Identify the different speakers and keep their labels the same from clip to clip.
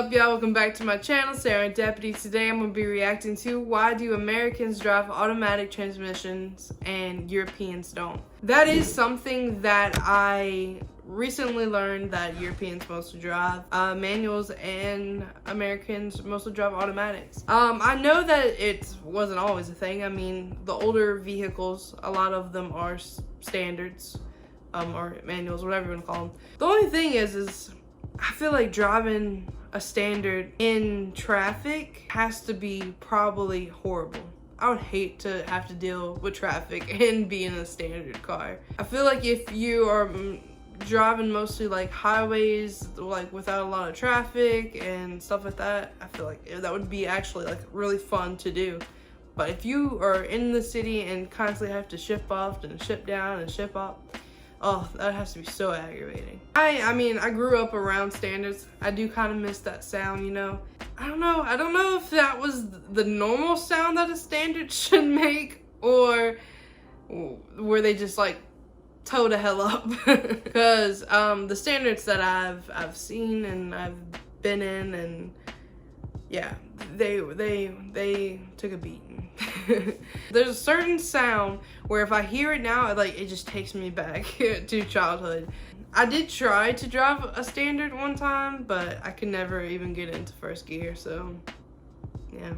Speaker 1: up, y'all? Welcome back to my channel, Serendipity. Today I'm going to be reacting to why do Americans drive automatic transmissions and Europeans don't. That is something that I recently learned, that Europeans mostly drive manuals and Americans mostly drive automatics. I know that it wasn't always a thing. I mean, the older vehicles, a lot of them are standards or manuals, whatever you want to call them. The only thing is I feel like driving a standard in traffic has to be probably horrible. I would hate to have to deal with traffic and be in a standard car. I feel like if you are driving mostly like highways, like without a lot of traffic and stuff like that, I feel like that would be actually like really fun to do. But if you are in the city and constantly have to ship off and ship down and ship up, oh, that has to be so aggravating. I mean, I grew up around standards. I do kind of miss that sound, you know. I don't know if that was the normal sound that a standard should make, or were they just like toe to hell up? Because the standards that I've seen and I've been in, and yeah, they took a beating. There's a certain sound where if I hear it now, it just takes me back to childhood. I did try to drive a standard one time, but I could never even get into first gear, so yeah.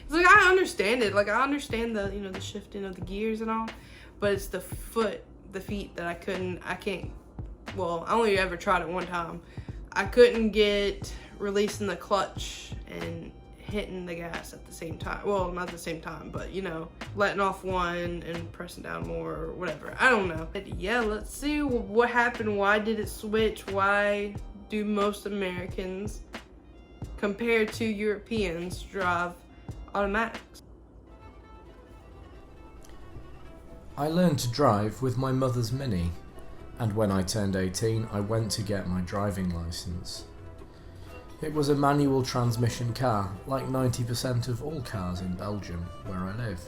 Speaker 1: It's like, I understand it. Like, I understand the, you know, the shifting of the gears and all, but it's the feet that I can't, well, I only ever tried it one time. I couldn't get releasing the clutch and hitting the gas at the same time. Well, not the same time, but you know, letting off one and pressing down more or whatever. I don't know. But yeah, let's see what happened. Why did it switch? Why do most Americans compared to Europeans drive automatics?
Speaker 2: I learned to drive with my mother's Mini, and when I turned 18, I went to get my driving license. It was a manual transmission car, like 90% of all cars in Belgium, where I live.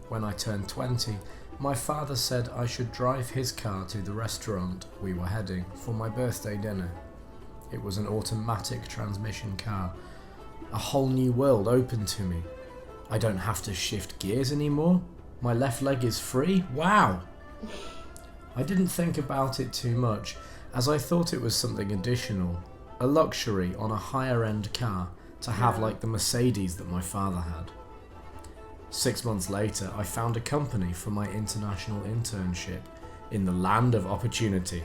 Speaker 2: When I turned 20, my father said I should drive his car to the restaurant we were heading for my birthday dinner. It was an automatic transmission car. A whole new world opened to me. I don't have to shift gears anymore. My left leg is free. Wow! I didn't think about it too much, as I thought it was something additional. A luxury on a higher end car to have, like the Mercedes that my father had. 6 months later, I found a company for my international internship in the land of opportunity.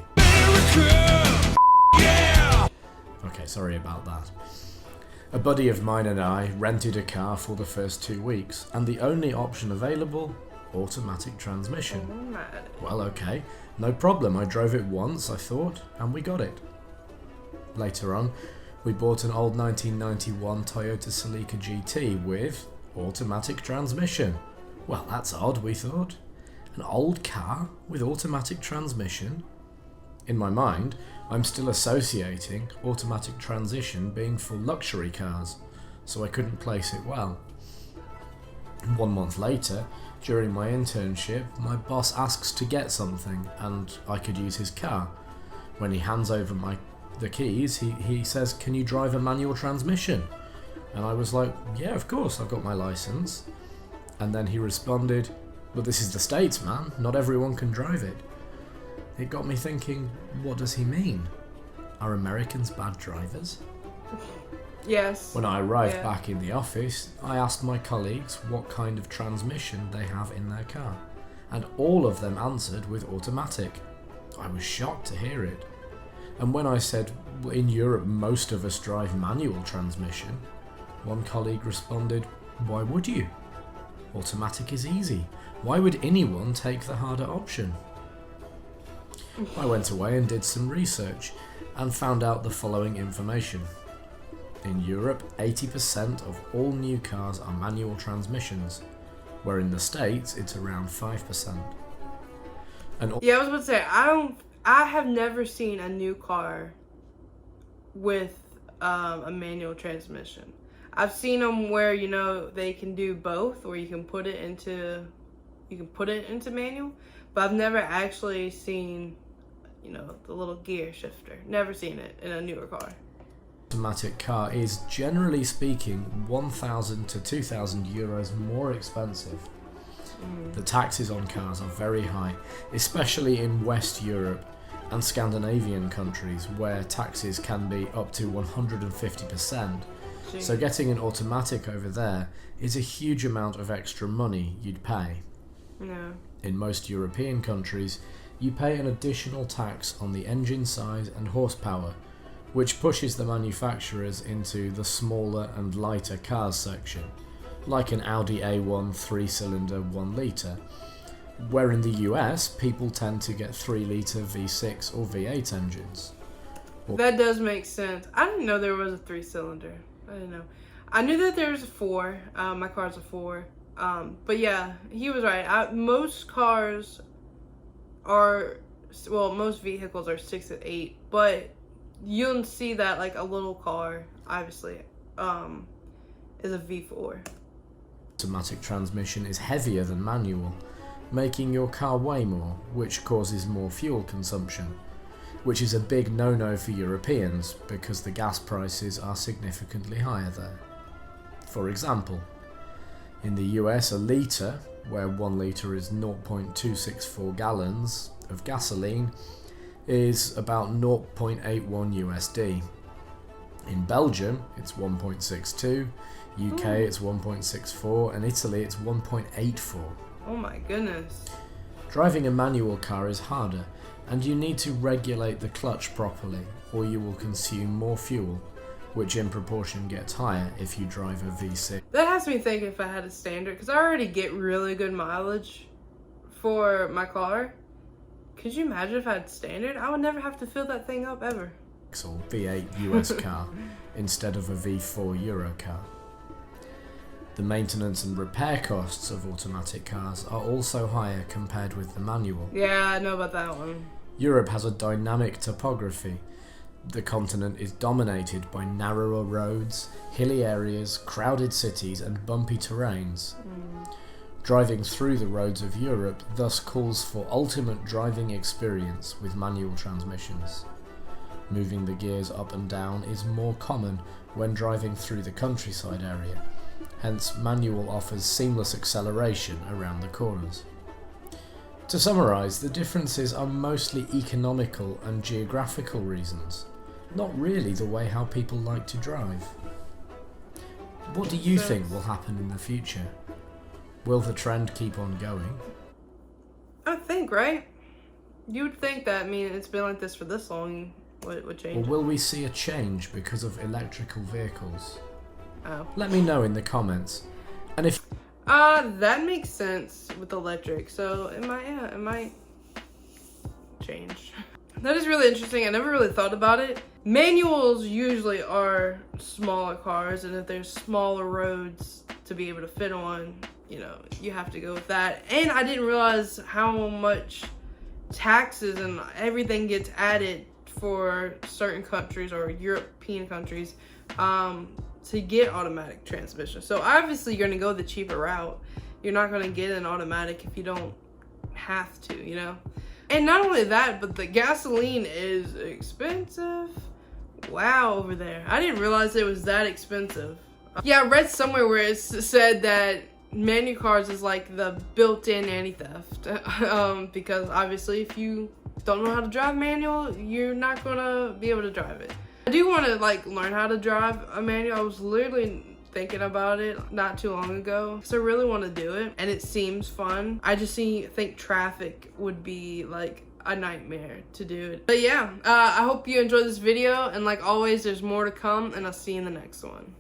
Speaker 2: Okay, sorry about that. A buddy of mine and I rented a car for the first 2 weeks, and the only option available, automatic transmission. Well, okay, no problem. I drove it once, I thought, and we got it. Later on, we bought an old 1991 Toyota Celica GT with automatic transmission. Well, that's odd, we thought. An old car with automatic transmission? In my mind, I'm still associating automatic transmission being for luxury cars, so I couldn't place it well. 1 month later, during my internship, my boss asks to get something, and I could use his car. When he hands over the keys, he says, "Can you drive a manual transmission?" And I was like, "Yeah, of course, I've got my license." And then he responded, "But this is the States, man. Not everyone can drive it." It got me thinking, what does he mean? Are Americans bad drivers?
Speaker 1: Yes.
Speaker 2: When I arrived back in the office, I asked my colleagues what kind of transmission they have in their car, and all of them answered with automatic. I was shocked to hear it. And when I said, in Europe most of us drive manual transmission, one colleague responded, "Why would you? Automatic is easy. Why would anyone take the harder option?" I went away and did some research and found out the following information. In Europe, 80% of all new cars are manual transmissions, where in the States it's around 5%.
Speaker 1: Yeah, I was about to say, I have never seen a new car with a manual transmission. I've seen them where, you know, they can do both, or you can put it into manual, but I've never actually seen, you know, the little gear shifter. Never seen it in a newer car.
Speaker 2: Automatic car is, generally speaking, 1,000 to 2,000 euros more expensive. The taxes on cars are very high, especially in West Europe and Scandinavian countries where taxes can be up to 150%. So getting an automatic over there is a huge amount of extra money you'd pay.
Speaker 1: Yeah.
Speaker 2: In most European countries, you pay an additional tax on the engine size and horsepower, which pushes the manufacturers into the smaller and lighter cars section, like an Audi A1 3-cylinder 1 litre, where in the US people tend to get 3 litre V6 or V8 engines.
Speaker 1: That does make sense. I didn't know there was a 3-cylinder. I didn't know. I knew that there was a 4. My car's a 4. But yeah, he was right. Most cars are, well, most vehicles are 6 and 8, but you'll see that like a little car, obviously, is a V4.
Speaker 2: Automatic transmission is heavier than manual, making your car weigh more, which causes more fuel consumption, which is a big no-no for Europeans because the gas prices are significantly higher there. For example, in the US, a litre, where 1 litre is 0.264 gallons of gasoline, is about 0.81 USD. In Belgium, it's 1.62, UK it's 1.64, and Italy it's 1.84.
Speaker 1: Oh my goodness.
Speaker 2: Driving a manual car is harder, and you need to regulate the clutch properly, or you will consume more fuel, which in proportion gets higher if you drive a V6.
Speaker 1: That has me thinking if I had a standard, because I already get really good mileage for my car. Could you imagine if I had standard? I would never have to fill that thing up ever.
Speaker 2: Or V8 US car instead of a V4 Euro car. The maintenance and repair costs of automatic cars are also higher compared with the manual.
Speaker 1: Yeah, I know about that one.
Speaker 2: Europe has a dynamic topography. The continent is dominated by narrower roads, hilly areas, crowded cities, and bumpy terrains. Driving through the roads of Europe thus calls for ultimate driving experience with manual transmissions. Moving the gears up and down is more common when driving through the countryside area, hence manual offers seamless acceleration around the corners. To summarise, the differences are mostly economical and geographical reasons, not really the way how people like to drive. What do you think will happen in the future? Will the trend keep on going?
Speaker 1: I think, right? You would think that, I mean, it's been like this for this long. What would change?
Speaker 2: Or will we see a change because of electrical vehicles?
Speaker 1: Oh.
Speaker 2: Let me know in the comments. And if
Speaker 1: that makes sense with electric, so it might change. That is really interesting. I never really thought about it. Manuals usually are smaller cars, and if there's smaller roads to be able to fit on, you know, you have to go with that. And I didn't realize how much taxes and everything gets added for certain countries or European countries to get automatic transmission. So obviously you're gonna go the cheaper route. You're not gonna get an automatic if you don't have to, you know? And not only that, but the gasoline is expensive. Wow, over there. I didn't realize it was that expensive. Yeah, I read somewhere where it said that manual cars is like the built-in anti-theft. Because obviously if you don't know how to drive manual, you're not gonna be able to drive it. I do want to like learn how to drive a manual. I was literally thinking about it not too long ago because I really want to do it and it seems fun. I just think traffic would be like a nightmare to do it. But yeah, I hope you enjoyed this video, and like always, there's more to come, and I'll see you in the next one.